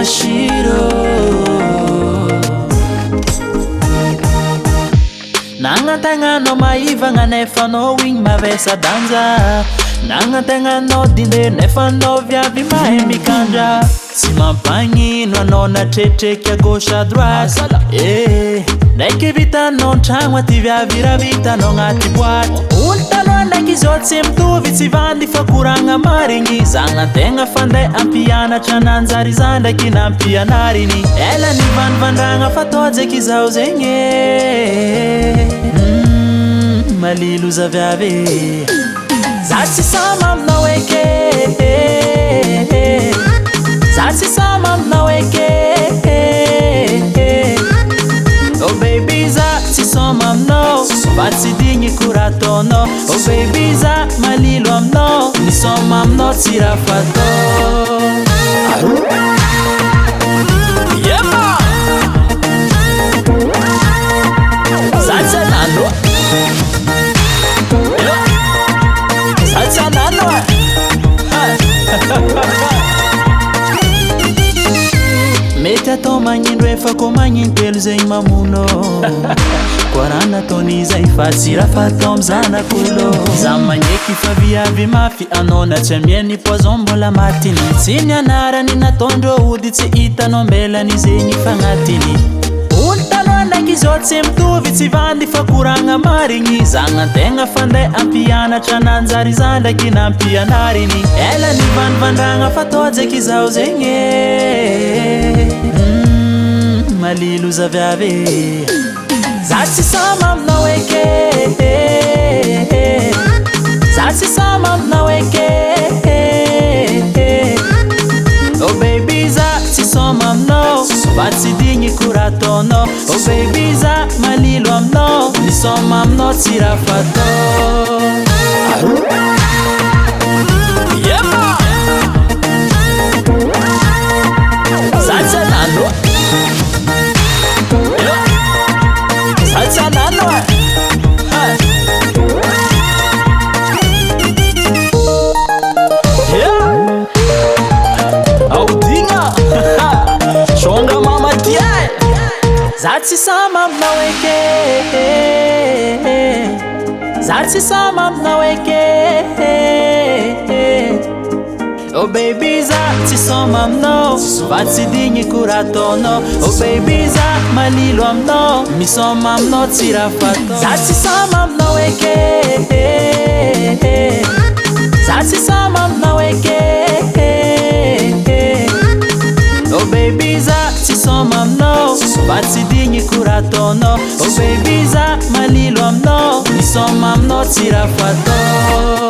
shiro Nangatanga no maiva nga nefa no wing mavesa danza Nangatanga no dinde nefa no viavi mahemi kanja Si mampangi no anona tretreky à gauche à droite Ndraiky vitanao tragno aty viavira vitanao agnaty boaty Olo taloha ndraiky izy ao tsy mitovy tsy vandy fa koragna marigny Zagnategna fanday ampianatra nanjary za ndraiky nampianariny Ela ny vandivandragna fa tojeky izao zegny Malilo za viavy Za tsy sama aminao eke Za tsy sama aminao eke Oh baby za tsy sama aminao Fa tsy digny korataonao Oh baby za malilo aminao Misoma aminao tsy raha fatao Yema Za tsy anano Za tsy anano Mety atao magnindro efa ko magnintelo zegny mamono Korana taon'izay fa tsy raha fatao am'zanak'olo Za magneky fa viavy mafy anona tsy amieny poison mbola matiny Tsy nianarany nataondreo ody tsy hitanao ambelany zegny fagnatiny Olo taloha ndraiky izy ao tsy mitovy tsy vandy fa koragna marigny Zagnategna fanday ampianatra nanjary za ndraiky nampianariny Ela ny vandivandragna fa tojeky izao zegny Malilo za viavy Za tsy sama aminao eke Za tsy sama aminao eke Oh baby za tsy sama aminao Fa tsy digny korataonao Oh baby za malilo aminao Misoma aminao tsy raha fatao Yema Za tsy anano Za tsy anano Audinga Shonga mama tiay Za tsy sama aminao eke Za tsy sama aminao eke Oh baby za tsy sama aminao Fa tsy digny korataonao Oh baby za malilo aminao Misoma aminao tsy raha fatao Za tsy sama aminao eke Za tsy sama aminao eke Oh baby za tsy sama aminao Fa tsy digny korataonao Oh baby za malilo aminao Misoma aminao tsy raha fatao